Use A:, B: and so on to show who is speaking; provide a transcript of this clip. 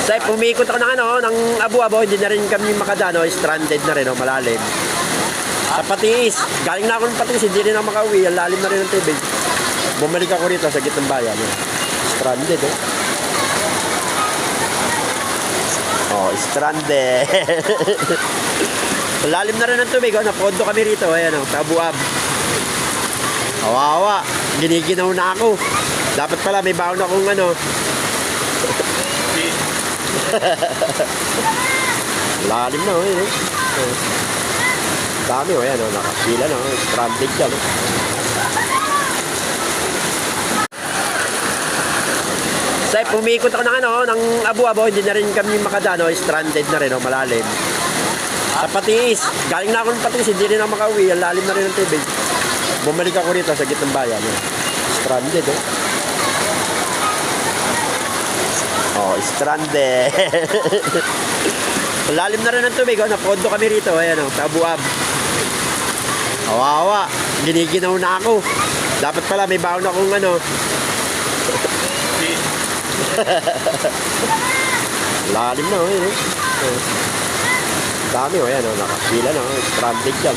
A: Say, pumikot ako ng ng Abu-Abo, hindi na rin kami makadano, stranded na rin, malalim. Sa Patiis, galing na ako ng Patiis, hindi rin ako makauwi, ang lalim na rin ng tubig. Bumalik ako rito sa gitnang bayan. Stranded, eh. Oh, stranded. Lalim na rin ng tubig, napondo kami rito, ayan, sa Abu-Ab. Kawawa, giniginaw na ako. Dapat pala may baon akong lalim na, eh. Dami, ayan, nakapila na, stranded dyan. Say, pumikot ako ng Abu-Abo, hindi na rin kami makadano, stranded na rin, malalim. Sa Patiis, galing na ako ng Patiis, hindi rin ako makauwi, ang lalim na rin ng tubig. Bumalik ako rito sa gitnang bayan. Stranded, eh. Oh, stranded. Lalim na rin ng tubig, napondo kami rito, ayan, sa Abu-Ab. Kawawa, giniginaw na ako. Dapat pala may baon akong lalim na, eh. Dami, ayan, nakapila na, stranded dyan.